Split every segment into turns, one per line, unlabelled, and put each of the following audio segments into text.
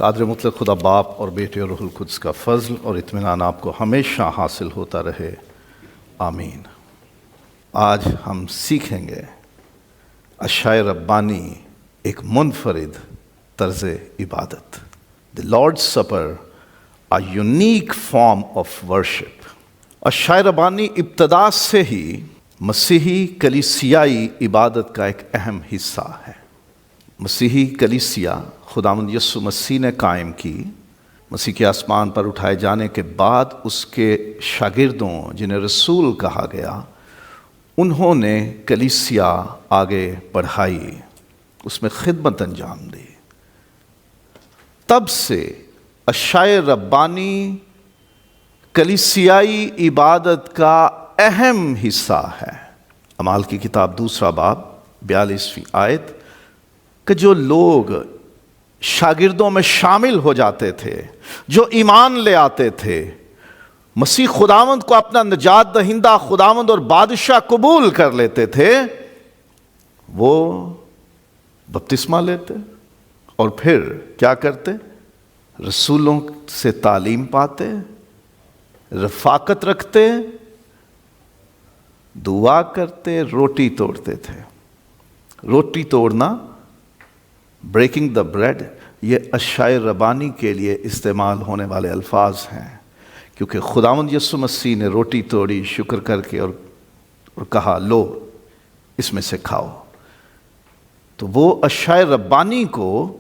قادر مطلق خدا باپ اور بیٹے اور روح القدس کا فضل اور اطمینان آپ کو ہمیشہ حاصل ہوتا رہے، آمین۔ آج ہم سیکھیں گے عشاء ربانی ایک منفرد طرز عبادت، the Lord's supper, a unique form of worship۔ عشاء ربانی ابتدا سے ہی مسیحی کلیسیائی عبادت کا ایک اہم حصہ ہے۔ مسیحی کلیسیا خداوند یسوع مسیح نے قائم کی۔ مسیح کے آسمان پر اٹھائے جانے کے بعد اس کے شاگردوں جنہیں رسول کہا گیا، انہوں نے کلیسیا آگے بڑھائی، اس میں خدمت انجام دی۔ تب سے عشاء ربانی کلیسیائی عبادت کا اہم حصہ ہے۔ اعمال کی کتاب 2 باب 42 آیت کہ جو لوگ شاگردوں میں شامل ہو جاتے تھے، جو ایمان لے آتے تھے، مسیح خداوند کو اپنا نجات دہندہ خداوند اور بادشاہ قبول کر لیتے تھے، وہ بپتسمہ لیتے اور پھر کیا کرتے؟ رسولوں سے تعلیم پاتے، رفاقت رکھتے، دعا کرتے، روٹی توڑتے تھے۔ روٹی توڑنا، بریکنگ دا بریڈ، یہ عشاء ربانی کے لیے استعمال ہونے والے الفاظ ہیں، کیونکہ خداوند یسوع مسیح نے روٹی توڑی شکر کر کے اور کہا لو اس میں سے کھاؤ۔ تو وہ عشاء ربانی کو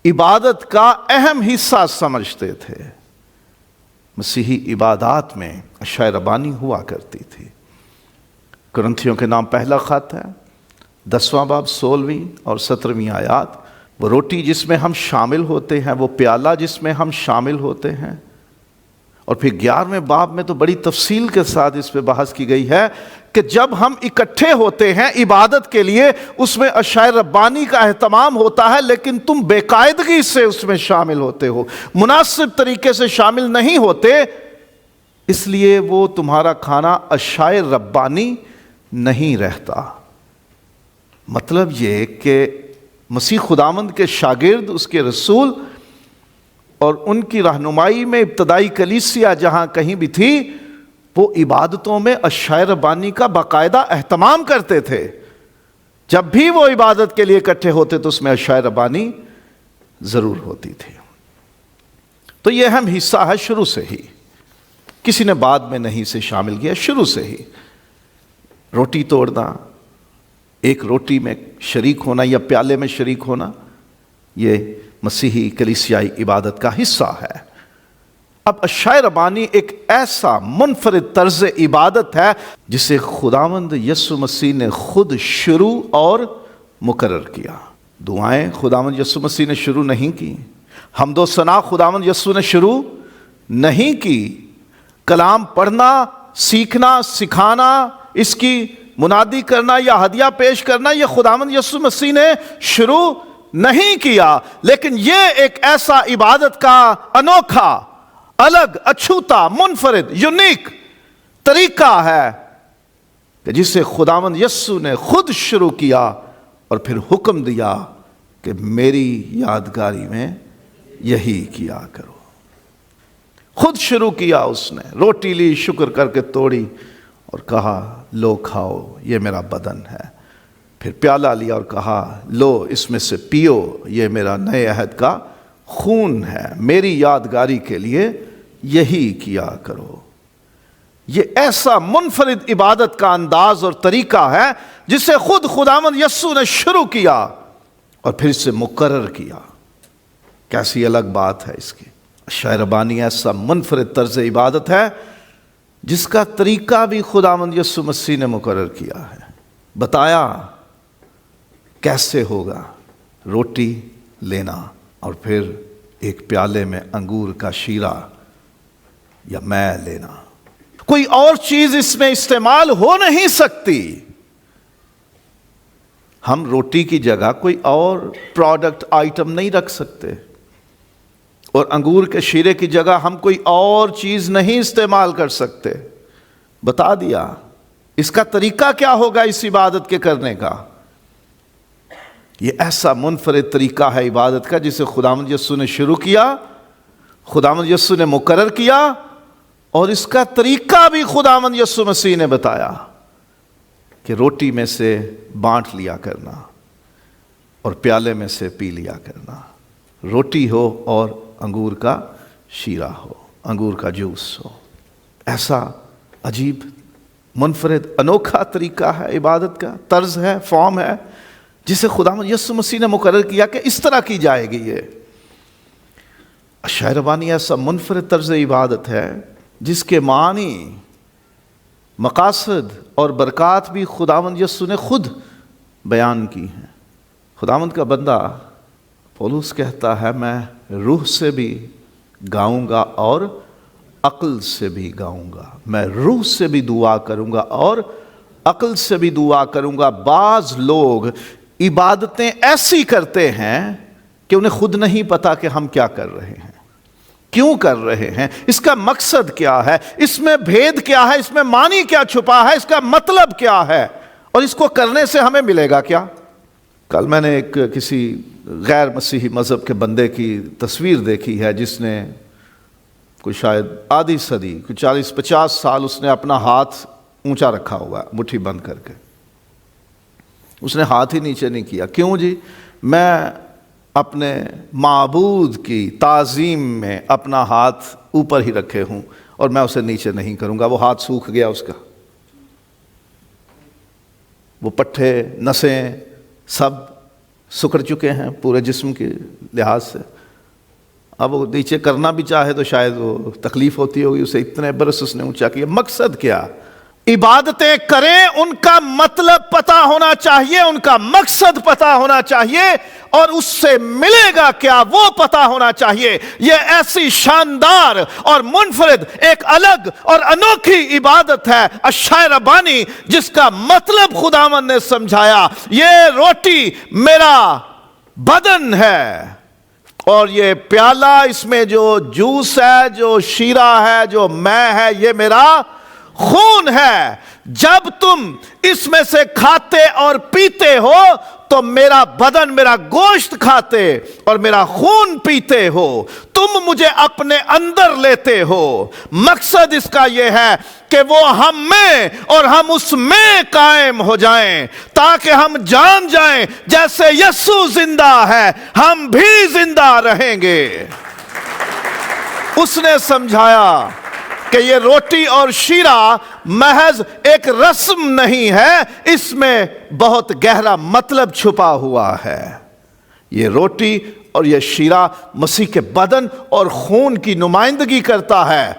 عبادت کا اہم حصہ سمجھتے تھے۔ مسیحی عبادات میں عشاء ربانی ہوا کرتی تھی۔ کرنتھیوں کے نام پہلا خط ہے، 10واں باب 16ویں اور 17ویں آیات۔ وہ روٹی جس میں ہم شامل ہوتے ہیں، وہ پیالہ جس میں ہم شامل ہوتے ہیں، اور پھر 11ویں باب میں تو بڑی تفصیل کے ساتھ اس پہ بحث کی گئی ہے کہ جب ہم اکٹھے ہوتے ہیں عبادت کے لیے، اس میں عشاء ربانی کا اہتمام ہوتا ہے، لیکن تم بے قاعدگی سے اس میں شامل ہوتے ہو، مناسب طریقے سے شامل نہیں ہوتے، اس لیے وہ تمہارا کھانا عشاء ربانی نہیں رہتا۔ مطلب یہ کہ مسیح خداوند کے شاگرد، اس کے رسول اور ان کی رہنمائی میں ابتدائی کلیسیا جہاں کہیں بھی تھی، وہ عبادتوں میں عشاء ربانی کا باقاعدہ اہتمام کرتے تھے۔ جب بھی وہ عبادت کے لیے اکٹھے ہوتے تو اس میں عشاء ربانی ضرور ہوتی تھی۔ تو یہ اہم حصہ ہے شروع سے ہی، کسی نے بعد میں نہیں سے شامل کیا، شروع سے ہی۔ روٹی توڑنا، ایک روٹی میں شریک ہونا یا پیالے میں شریک ہونا، یہ مسیحی کلیسیائی عبادت کا حصہ ہے۔ اب عشاء ربانی ایک ایسا منفرد طرز عبادت ہے جسے خداوند یسوع مسیح نے خود شروع اور مقرر کیا۔ دعائیں خداوند یسوع مسیح نے شروع نہیں کی، حمد و ثنا خداوند یسوع نے شروع نہیں کی، کلام پڑھنا، سیکھنا، سکھانا، اس کی منادی کرنا یا ہدیہ پیش کرنا، یہ خداوند یسوع مسیح نے شروع نہیں کیا، لیکن یہ ایک ایسا عبادت کا انوکھا، الگ، اچھوتا، منفرد، یونیک طریقہ ہے کہ جسے خداوند یسوع نے خود شروع کیا اور پھر حکم دیا کہ میری یادگاری میں یہی کیا کرو۔ خود شروع کیا اس نے، روٹی لی، شکر کر کے توڑی اور کہا لو کھاؤ، یہ میرا بدن ہے۔ پھر پیالہ لیا اور کہا لو اس میں سے پیو، یہ میرا نئے عہد کا خون ہے، میری یادگاری کے لیے یہی کیا کرو۔ یہ ایسا منفرد عبادت کا انداز اور طریقہ ہے جسے خود خداوند یسوع نے شروع کیا اور پھر اسے مقرر کیا۔ کیسی الگ بات ہے اس کی۔ عشاء ربانی ایسا منفرد طرز عبادت ہے جس کا طریقہ بھی خداوند یسوع مسیح نے مقرر کیا ہے، بتایا کیسے ہوگا۔ روٹی لینا اور پھر ایک پیالے میں انگور کا شیرہ یا میں لینا، کوئی اور چیز اس میں استعمال ہو نہیں سکتی۔ ہم روٹی کی جگہ کوئی اور پروڈکٹ آئٹم نہیں رکھ سکتے، اور انگور کے شیرے کی جگہ ہم کوئی اور چیز نہیں استعمال کر سکتے۔ بتا دیا اس کا طریقہ کیا ہوگا اس عبادت کے کرنے کا۔ یہ ایسا منفرد طریقہ ہے عبادت کا جسے خداوند یسوع نے شروع کیا، خداوند یسوع نے مقرر کیا، اور اس کا طریقہ بھی خداوند یسوع مسیح نے بتایا کہ روٹی میں سے بانٹ لیا کرنا اور پیالے میں سے پی لیا کرنا، روٹی ہو اور انگور کا شیرہ ہو، انگور کا جوس ہو۔ ایسا عجیب، منفرد، انوکھا طریقہ ہے عبادت کا، طرز ہے، فارم ہے، جسے یسوع مسیح نے مقرر کیا کہ اس طرح کی جائے گی۔ یہ عشاء ربانی ایسا منفرد طرز عبادت ہے جس کے معنی، مقاصد اور برکات بھی خداوند یسوع نے خود بیان کی ہیں۔ خداوند کا بندہ پولس کہتا ہے میں روح سے بھی گاؤں گا اور عقل سے بھی گاؤں گا، میں روح سے بھی دعا کروں گا اور عقل سے بھی دعا کروں گا۔ بعض لوگ عبادتیں ایسی کرتے ہیں کہ انہیں خود نہیں پتا کہ ہم کیا کر رہے ہیں، کیوں کر رہے ہیں، اس کا مقصد کیا ہے، اس میں بھید کیا ہے، اس میں معنی کیا چھپا ہے، اس کا مطلب کیا ہے، اور اس کو کرنے سے ہمیں ملے گا کیا۔ کل میں نے ایک کسی غیر مسیحی مذہب کے بندے کی تصویر دیکھی ہے جس نے کوئی شاید آدھی صدی، کوئی 40-50 سال اس نے اپنا ہاتھ اونچا رکھا ہوا ہے مٹھی بند کر کے، اس نے ہاتھ ہی نیچے نہیں کیا۔ کیوں جی؟ میں اپنے معبود کی تعظیم میں اپنا ہاتھ اوپر ہی رکھے ہوں اور میں اسے نیچے نہیں کروں گا۔ وہ ہاتھ سوکھ گیا اس کا، وہ پٹھے، نسیں سب سکڑ چکے ہیں پورے جسم کے لحاظ سے۔ اب وہ نیچے کرنا بھی چاہے تو شاید وہ تکلیف ہوتی ہوگی اسے، اتنے برس اس نے اونچا کیا۔ مقصد کیا؟ عبادتیں کریں، ان کا مطلب پتہ ہونا چاہیے، ان کا مقصد پتہ ہونا چاہیے، اور اس سے ملے گا کیا وہ پتہ ہونا چاہیے۔ یہ ایسی شاندار اور منفرد، ایک الگ اور انوکھی عبادت ہے عشاء ربانی، جس کا مطلب خداوند نے سمجھایا۔ یہ روٹی میرا بدن ہے، اور یہ پیالہ، اس میں جو جوس ہے، جو شیرہ ہے، جو مے ہے، یہ میرا خون ہے۔ جب تم اس میں سے کھاتے اور پیتے ہو تو میرا بدن، میرا گوشت کھاتے اور میرا خون پیتے ہو، تم مجھے اپنے اندر لیتے ہو۔ مقصد اس کا یہ ہے کہ وہ ہم میں اور ہم اس میں قائم ہو جائیں، تاکہ ہم جان جائیں جیسے یسوع زندہ ہے ہم بھی زندہ رہیں گے۔ اس نے سمجھایا کہ یہ روٹی اور شیرہ محض ایک رسم نہیں ہے، اس میں بہت گہرا مطلب چھپا ہوا ہے۔ یہ روٹی اور یہ شیرہ مسیح کے بدن اور خون کی نمائندگی کرتا ہے۔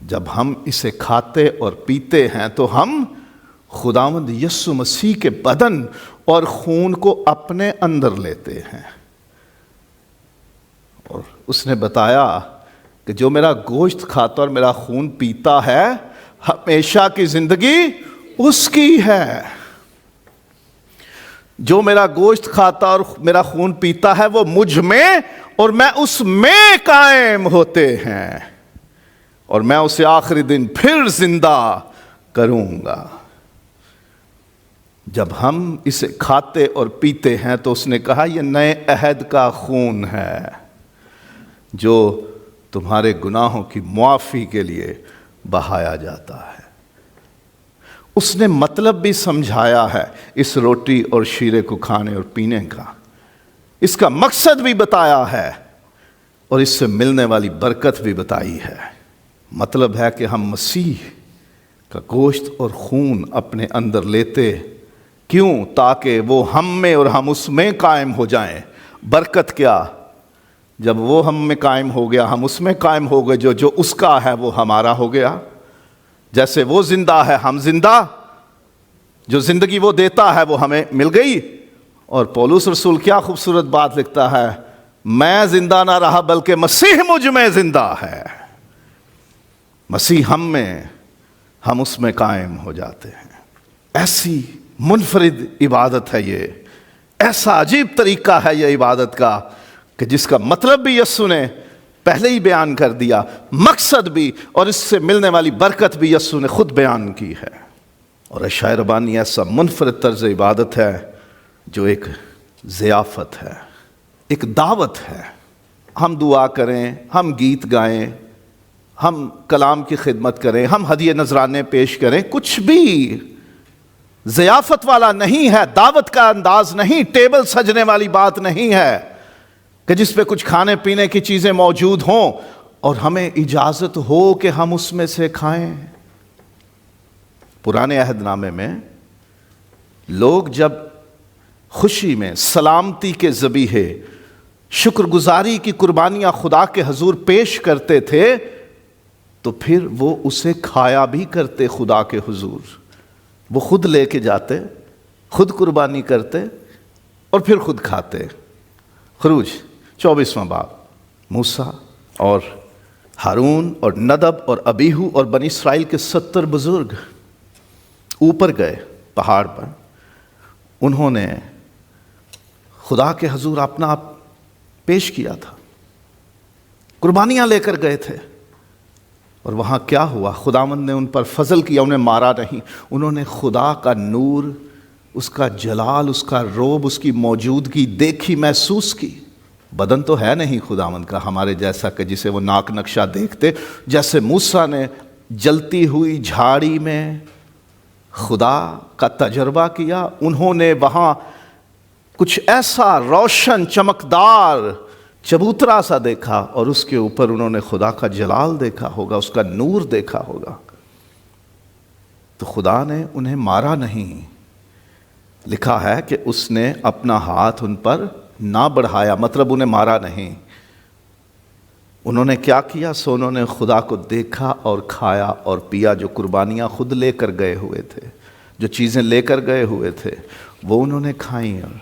جب ہم اسے کھاتے اور پیتے ہیں تو ہم خداوند یسوع مسیح کے بدن اور خون کو اپنے اندر لیتے ہیں۔ اور اس نے بتایا کہ جو میرا گوشت کھاتا اور میرا خون پیتا ہے، ہمیشہ کی زندگی اس کی ہے۔ جو میرا گوشت کھاتا اور میرا خون پیتا ہے وہ مجھ میں اور میں اس میں قائم ہوتے ہیں، اور میں اسے آخری دن پھر زندہ کروں گا۔ جب ہم اسے کھاتے اور پیتے ہیں تو اس نے کہا یہ نئے عہد کا خون ہے جو تمہارے گناہوں کی معافی کے لیے بہایا جاتا ہے۔ اس نے مطلب بھی سمجھایا ہے اس روٹی اور شیرے کو کھانے اور پینے کا، اس کا مقصد بھی بتایا ہے، اور اس سے ملنے والی برکت بھی بتائی ہے۔ مطلب ہے کہ ہم مسیح کا گوشت اور خون اپنے اندر لیتے، کیوں؟ تاکہ وہ ہم میں اور ہم اس میں قائم ہو جائیں۔ برکت کیا؟ جب وہ ہم میں قائم ہو گیا، ہم اس میں قائم ہو گئے، جو اس کا ہے وہ ہمارا ہو گیا۔ جیسے وہ زندہ ہے ہم زندہ، جو زندگی وہ دیتا ہے وہ ہمیں مل گئی۔ اور پولس رسول کیا خوبصورت بات لکھتا ہے، میں زندہ نہ رہا بلکہ مسیح مجھ میں زندہ ہے۔ مسیح ہم میں، ہم اس میں قائم ہو جاتے ہیں۔ ایسی منفرد عبادت ہے یہ، ایسا عجیب طریقہ ہے یہ عبادت کا کہ جس کا مطلب بھی یسوع نے پہلے ہی بیان کر دیا، مقصد بھی، اور اس سے ملنے والی برکت بھی یسوع نے خود بیان کی ہے۔ اور عشاء ربانی ایسا منفرد طرز عبادت ہے جو ایک ضیافت ہے، ایک دعوت ہے۔ ہم دعا کریں، ہم گیت گائیں، ہم کلام کی خدمت کریں، ہم ہدیے نذرانے پیش کریں، کچھ بھی ضیافت والا نہیں ہے، دعوت کا انداز نہیں، ٹیبل سجنے والی بات نہیں ہے کہ جس پہ کچھ کھانے پینے کی چیزیں موجود ہوں اور ہمیں اجازت ہو کہ ہم اس میں سے کھائیں۔ پرانے عہد نامے میں لوگ جب خوشی میں سلامتی کے ذبیحے، شکر گزاری کی قربانیاں خدا کے حضور پیش کرتے تھے تو پھر وہ اسے کھایا بھی کرتے خدا کے حضور۔ وہ خود لے کے جاتے، خود قربانی کرتے اور پھر خود کھاتے۔ خروج 24واں باب۔ موسیٰ اور ہارون اور ندب اور ابیہو اور بنی اسرائیل کے 70 بزرگ اوپر گئے پہاڑ پر۔ انہوں نے خدا کے حضور اپنا آپ پیش کیا تھا، قربانیاں لے کر گئے تھے، اور وہاں کیا ہوا؟ خداوند نے ان پر فضل کیا، انہیں مارا نہیں۔ انہوں نے خدا کا نور، اس کا جلال، اس کا روب، اس کی موجودگی دیکھی، محسوس کی۔ بدن تو ہے نہیں خداوند کا ہمارے جیسا کہ جسے وہ ناک نقشہ دیکھتے، جیسے موسیٰ نے جلتی ہوئی جھاڑی میں خدا کا تجربہ کیا، انہوں نے وہاں کچھ ایسا روشن چمکدار چبوترا سا دیکھا، اور اس کے اوپر انہوں نے خدا کا جلال دیکھا ہوگا، اس کا نور دیکھا ہوگا۔ تو خدا نے انہیں مارا نہیں، لکھا ہے کہ اس نے اپنا ہاتھ ان پر نہ بڑھایا، مطلب انہیں مارا نہیں۔ انہوں نے کیا کیا؟ سو انہوں نے خدا کو دیکھا اور کھایا اور پیا، جو قربانیاں خود لے کر گئے ہوئے تھے، جو چیزیں لے کر گئے ہوئے تھے وہ انہوں نے کھائیں، اور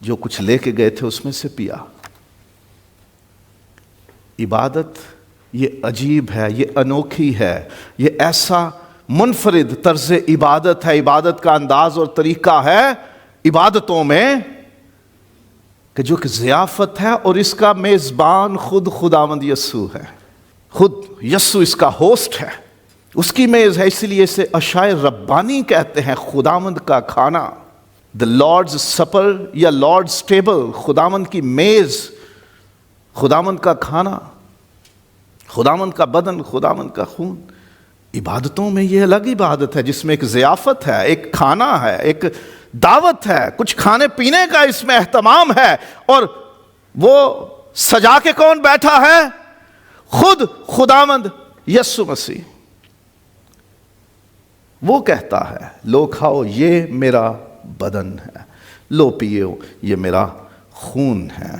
جو کچھ لے کے گئے تھے اس میں سے پیا۔ عبادت یہ عجیب ہے، یہ انوکھی ہے، یہ ایسا منفرد طرز عبادت ہے، عبادت کا انداز اور طریقہ ہے عبادتوں میں کہ جو کہ ضیافت ہے، اور اس کا میزبان خود خداوند یسوع ہے، خود یسوع اس کا ہوسٹ ہے، اس کی میز ہے۔ اس لیے اسے عشاء ربانی کہتے ہیں، خداوند کا کھانا، the Lord's supper یا Lord's table، خداوند کی میز، خداوند کا کھانا، خداوند کا بدن، خداوند کا خون۔ عبادتوں میں یہ الگ عبادت ہے جس میں ایک ضیافت ہے، ایک کھانا ہے، ایک دعوت ہے، کچھ کھانے پینے کا اس میں اہتمام ہے، اور وہ سجا کے کون بیٹھا ہے؟ خود خداوند یسوع مسیح۔ وہ کہتا ہے لو کھاؤ یہ میرا بدن ہے، لو پیو یہ میرا خون ہے۔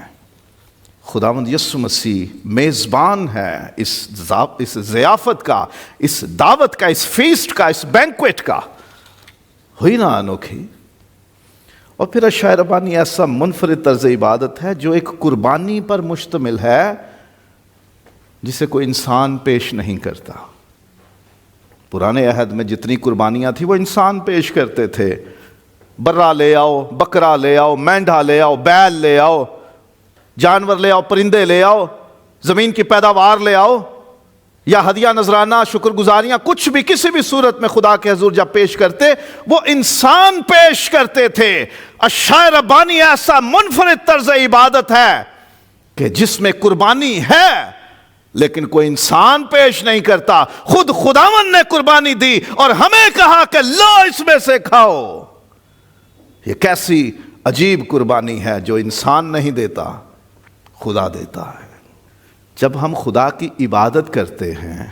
خداوند یسوع مسیح میزبان ہے اس ضیافت کا، اس دعوت کا، اس فیسٹ کا، اس بینکویٹ کا۔ ہوئی نا انوکھی؟ اور پھر عشاء ربانی ایسا منفرد طرز عبادت ہے جو ایک قربانی پر مشتمل ہے جسے کوئی انسان پیش نہیں کرتا۔ پرانے عہد میں جتنی قربانیاں تھیں وہ انسان پیش کرتے تھے، برا لے آؤ، بکرا لے آؤ، مینڈھا لے آؤ، بیل لے آؤ، جانور لے آؤ، پرندے لے آؤ، زمین کی پیداوار لے آؤ، یا ہدیہ نذرانہ، شکر گزاریاں، کچھ بھی کسی بھی صورت میں خدا کے حضور جب پیش کرتے وہ انسان پیش کرتے تھے۔ عشاء ربانی ایسا منفرد طرز عبادت ہے کہ جس میں قربانی ہے لیکن کوئی انسان پیش نہیں کرتا، خود خداوند نے قربانی دی اور ہمیں کہا کہ لو اس میں سے کھاؤ۔ یہ کیسی عجیب قربانی ہے جو انسان نہیں دیتا، خدا دیتا ہے۔ جب ہم خدا کی عبادت کرتے ہیں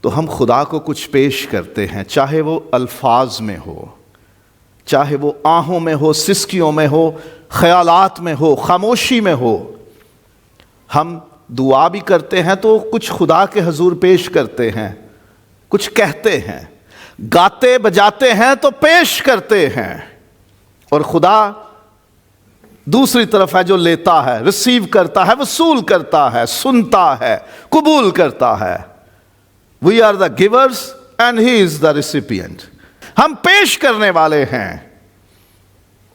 تو ہم خدا کو کچھ پیش کرتے ہیں، چاہے وہ الفاظ میں ہو، چاہے وہ آہوں میں ہو، سسکیوں میں ہو، خیالات میں ہو، خاموشی میں ہو۔ ہم دعا بھی کرتے ہیں تو کچھ خدا کے حضور پیش کرتے ہیں، کچھ کہتے ہیں، گاتے بجاتے ہیں تو پیش کرتے ہیں، اور خدا دوسری طرف ہے جو لیتا ہے، ریسیو کرتا ہے، وصول کرتا ہے، سنتا ہے، قبول کرتا ہے۔ We are the givers and he is the recipient۔ ہم پیش کرنے والے ہیں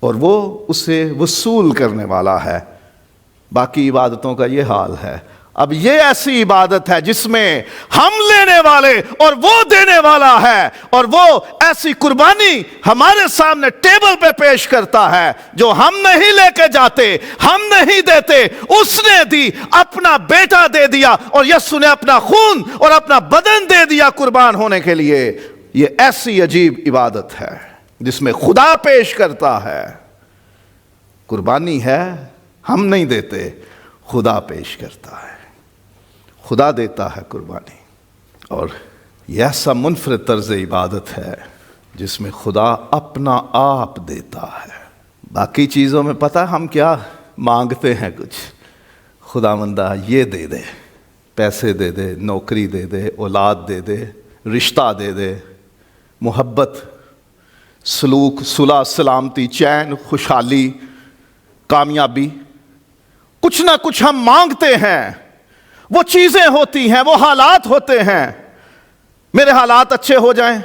اور وہ اسے وصول کرنے والا ہے۔ باقی عبادتوں کا یہ حال ہے، اب یہ ایسی عبادت ہے جس میں ہم لینے والے اور وہ دینے والا ہے، اور وہ ایسی قربانی ہمارے سامنے ٹیبل پہ پیش کرتا ہے جو ہم نہیں لے کے جاتے، ہم نہیں دیتے، اس نے دی، اپنا بیٹا دے دیا، اور یسوع نے اپنا خون اور اپنا بدن دے دیا قربان ہونے کے لیے۔ یہ ایسی عجیب عبادت ہے جس میں خدا پیش کرتا ہے، قربانی ہے، ہم نہیں دیتے، خدا پیش کرتا ہے، خدا دیتا ہے قربانی۔ اور یہ ایسا منفرد طرز عبادت ہے جس میں خدا اپنا آپ دیتا ہے۔ باقی چیزوں میں پتہ ہم کیا مانگتے ہیں، کچھ خداوندہ یہ دے دے، پیسے دے دے، نوکری دے دے، اولاد دے دے، رشتہ دے دے، محبت، سلوک، صلح، سلامتی، چین، خوشحالی، کامیابی، کچھ نہ کچھ ہم مانگتے ہیں۔ وہ چیزیں ہوتی ہیں، وہ حالات ہوتے ہیں، میرے حالات اچھے ہو جائیں،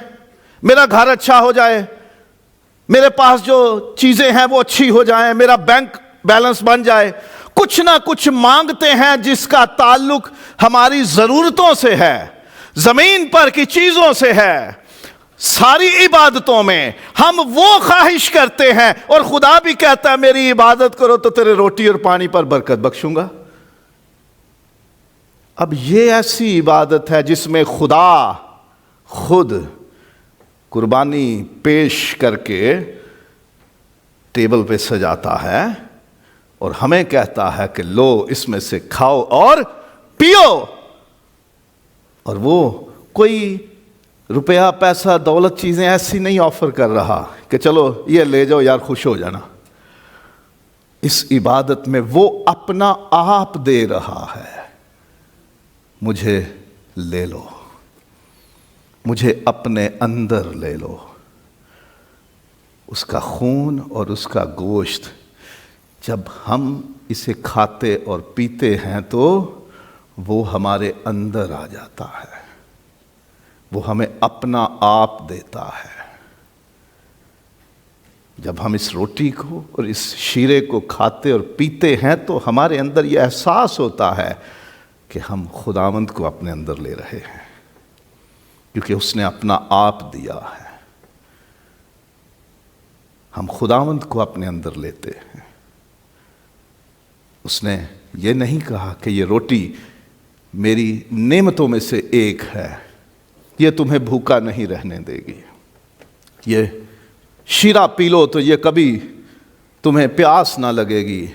میرا گھر اچھا ہو جائے، میرے پاس جو چیزیں ہیں وہ اچھی ہو جائیں، میرا بینک بیلنس بن جائے، کچھ نہ کچھ مانگتے ہیں جس کا تعلق ہماری ضرورتوں سے ہے، زمین پر کی چیزوں سے ہے۔ ساری عبادتوں میں ہم وہ خواہش کرتے ہیں، اور خدا بھی کہتا ہے میری عبادت کرو تو تیرے روٹی اور پانی پر برکت بخشوں گا۔ اب یہ ایسی عبادت ہے جس میں خدا خود قربانی پیش کر کے ٹیبل پہ سجاتا ہے اور ہمیں کہتا ہے کہ لو اس میں سے کھاؤ اور پیو۔ اور وہ کوئی روپیہ، پیسہ، دولت، چیزیں ایسی نہیں آفر کر رہا کہ چلو یہ لے جاؤ یار خوش ہو جانا۔ اس عبادت میں وہ اپنا آپ دے رہا ہے، مجھے لے لو، مجھے اپنے اندر لے لو۔ اس کا خون اور اس کا گوشت جب ہم اسے کھاتے اور پیتے ہیں تو وہ ہمارے اندر آ جاتا ہے، وہ ہمیں اپنا آپ دیتا ہے۔ جب ہم اس روٹی کو اور اس شیرے کو کھاتے اور پیتے ہیں تو ہمارے اندر یہ احساس ہوتا ہے کہ ہم خداوند کو اپنے اندر لے رہے ہیں، کیونکہ اس نے اپنا آپ دیا ہے۔ ہم خداوند کو اپنے اندر لیتے ہیں۔ اس نے یہ نہیں کہا کہ یہ روٹی میری نعمتوں میں سے ایک ہے، یہ تمہیں بھوکا نہیں رہنے دے گی، یہ شیرہ پی لو تو یہ کبھی تمہیں پیاس نہ لگے گی۔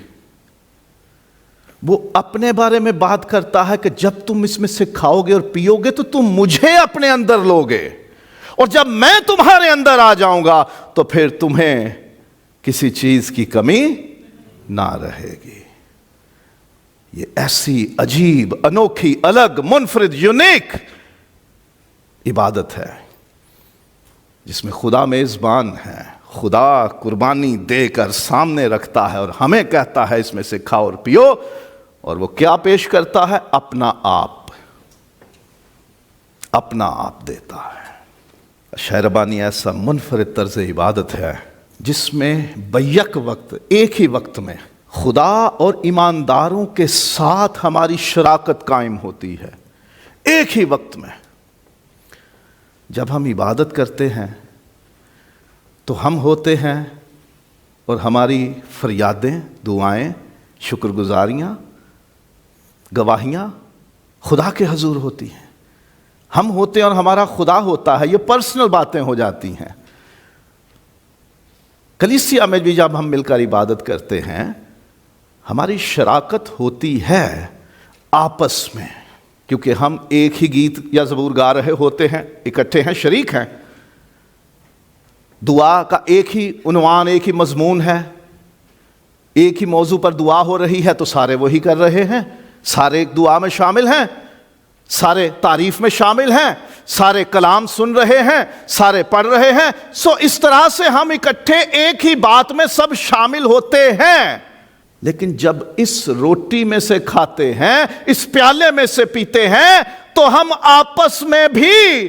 وہ اپنے بارے میں بات کرتا ہے کہ جب تم اس میں سے کھاؤ گے اور پیو گے تو تم مجھے اپنے اندر لو گے، اور جب میں تمہارے اندر آ جاؤں گا تو پھر تمہیں کسی چیز کی کمی نہ رہے گی۔ یہ ایسی عجیب، انوکھی، الگ، منفرد، یونیک عبادت ہے جس میں خدا میزبان ہے، خدا قربانی دے کر سامنے رکھتا ہے اور ہمیں کہتا ہے اس میں سے کھاؤ اور پیو، اور وہ کیا پیش کرتا ہے؟ اپنا آپ، اپنا آپ دیتا ہے۔ شہ ربانی ایسا منفرد طرز عبادت ہے جس میں بیک وقت، ایک ہی وقت میں خدا اور ایمانداروں کے ساتھ ہماری شراکت قائم ہوتی ہے، ایک ہی وقت میں۔ جب ہم عبادت کرتے ہیں تو ہم ہوتے ہیں اور ہماری فریادیں، دعائیں، شکر گزاریاں، گواہیاں خدا کے حضور ہوتی ہیں۔ ہم ہوتے ہیں اور ہمارا خدا ہوتا ہے، یہ پرسنل باتیں ہو جاتی ہیں۔ کلیسیا میں بھی جب ہم مل کر عبادت کرتے ہیں ہماری شراکت ہوتی ہے آپس میں، کیونکہ ہم ایک ہی گیت یا زبور گا رہے ہوتے ہیں، اکٹھے ہیں، شریک ہیں۔ دعا کا ایک ہی عنوان، ایک ہی مضمون ہے، ایک ہی موضوع پر دعا ہو رہی ہے تو سارے وہی کر رہے ہیں، سارے ایک دعا میں شامل ہیں، سارے تعریف میں شامل ہیں، سارے کلام سن رہے ہیں، سارے پڑھ رہے ہیں۔ اس طرح سے ہم اکٹھے ایک ہی بات میں سب شامل ہوتے ہیں۔ لیکن جب اس روٹی میں سے کھاتے ہیں، اس پیالے میں سے پیتے ہیں، تو ہم آپس میں بھی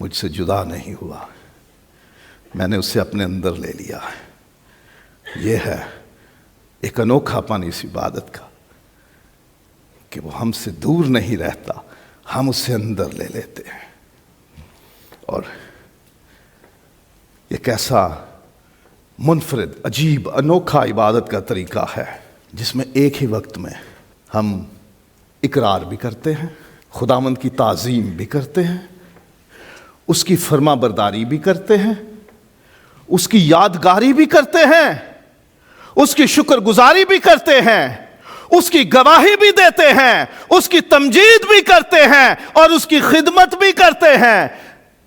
مجھ سے جدا نہیں ہوا، میں نے اسے اپنے اندر لے لیا ہے۔ یہ ہے ایک انوکھا پن اس عبادت کا کہ وہ ہم سے دور نہیں رہتا، ہم اسے اندر لے لیتے ہیں۔ اور یہ کیسا منفرد، عجیب، انوکھا عبادت کا طریقہ ہے جس میں ایک ہی وقت میں ہم اقرار بھی کرتے ہیں، خداوند کی تعظیم بھی کرتے ہیں، اس کی فرما برداری بھی کرتے ہیں، اس کی یادگاری بھی کرتے ہیں، اس کی شکر گزاری بھی کرتے ہیں، اس کی گواہی بھی دیتے ہیں، اس کی تمجید بھی کرتے ہیں اور اس کی خدمت بھی کرتے ہیں۔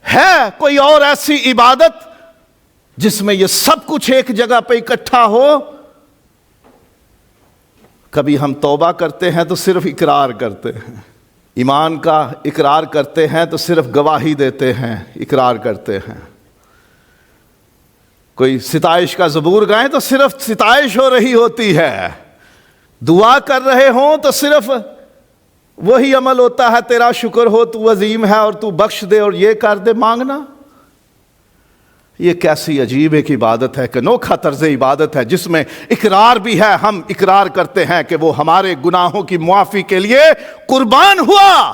ہے کوئی اور ایسی عبادت جس میں یہ سب کچھ ایک جگہ پہ اکٹھا ہو؟ کبھی ہم توبہ کرتے ہیں تو صرف اقرار کرتے ہیں، ایمان کا اقرار کرتے ہیں تو صرف گواہی دیتے ہیں، اقرار کرتے ہیں۔ کوئی ستائش کا زبور گائیں تو صرف ستائش ہو رہی ہوتی ہے، دعا کر رہے ہوں تو صرف وہی عمل ہوتا ہے، تیرا شکر ہو، تو عظیم ہے اور تو بخش دے اور یہ کر دے، مانگنا۔ یہ کیسی عجیب ایک عبادت ہے، کہ انوکھا طرز عبادت ہے جس میں اقرار بھی ہے، ہم اقرار کرتے ہیں کہ وہ ہمارے گناہوں کی معافی کے لیے قربان ہوا،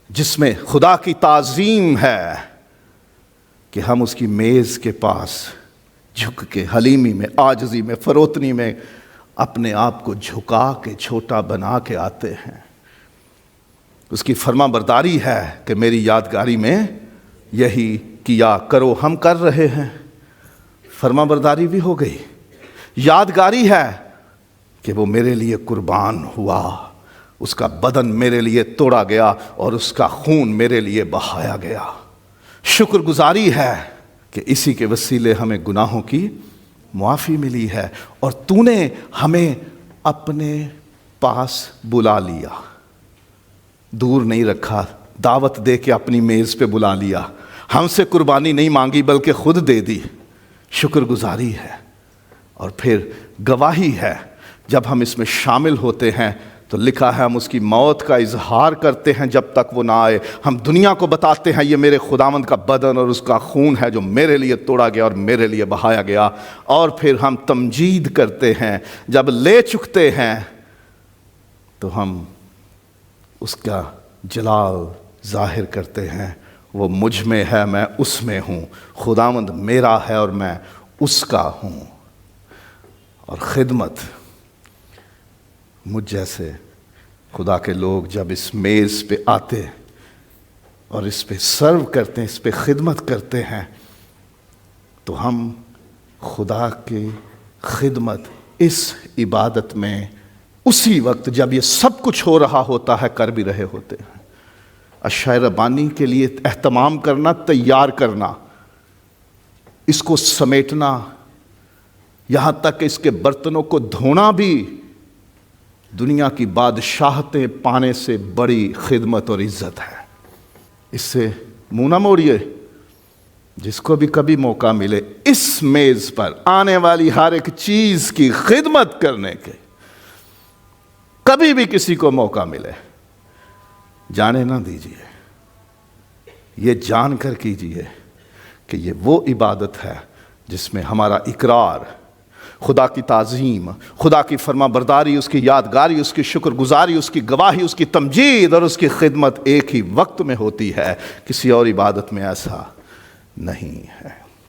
جس میں خدا کی تعظیم ہے کہ ہم اس کی میز کے پاس جھک کے حلیمی میں، عاجزی میں، فروتنی میں اپنے آپ کو جھکا کے چھوٹا بنا کے آتے ہیں۔ اس کی فرما برداری ہے کہ میری یادگاری میں یہی کیا کرو، ہم کر رہے ہیں، فرما برداری بھی ہو گئی، یادگاری ہے کہ وہ میرے لیے قربان ہوا، اس کا بدن میرے لیے توڑا گیا اور اس کا خون میرے لیے بہایا گیا۔ شکر گزاری ہے کہ اسی کے وسیلے ہمیں گناہوں کی معافی ملی ہے، اور تو نے ہمیں اپنے پاس بلا لیا، دور نہیں رکھا، دعوت دے کے اپنی میز پہ بلا لیا، ہم سے قربانی نہیں مانگی بلکہ خود دے دی۔ شکر گزاری ہے، اور پھر گواہی ہے۔ جب ہم اس میں شامل ہوتے ہیں تو لکھا ہے ہم اس کی موت کا اظہار کرتے ہیں جب تک وہ نہ آئے۔ ہم دنیا کو بتاتے ہیں یہ میرے خداوند کا بدن اور اس کا خون ہے جو میرے لیے توڑا گیا اور میرے لیے بہایا گیا۔ اور پھر ہم تمجید کرتے ہیں، جب لے چکتے ہیں تو ہم اس کا جلال ظاہر کرتے ہیں، وہ مجھ میں ہے، میں اس میں ہوں، خداوند میرا ہے اور میں اس کا ہوں۔ اور خدمت، مجھ جیسے خدا کے لوگ جب اس میز پہ آتے اور اس پہ سرو کرتے ہیں، اس پہ خدمت کرتے ہیں، تو ہم خدا کی خدمت اس عبادت میں اسی وقت جب یہ سب کچھ ہو رہا ہوتا ہے کر بھی رہے ہوتے ہیں۔ عشاء ربانی کے لیے اہتمام کرنا، تیار کرنا، اس کو سمیٹنا، یہاں تک کہ اس کے برتنوں کو دھونا بھی دنیا کی بادشاہتیں پانے سے بڑی خدمت اور عزت ہے۔ اس سے منہ نہ موڑیے، جس کو بھی کبھی موقع ملے اس میز پر آنے والی ہر ایک چیز کی خدمت کرنے کے، کبھی بھی کسی کو موقع ملے، جانے نہ دیجیے، یہ جان کر کیجیے کہ یہ وہ عبادت ہے جس میں ہمارا اقرار، خدا کی تعظیم، خدا کی فرما برداری، اس کی یادگاری، اس کی شکر گزاری، اس کی گواہی، اس کی تمجید اور اس کی خدمت ایک ہی وقت میں ہوتی ہے۔ کسی اور عبادت میں ایسا نہیں ہے۔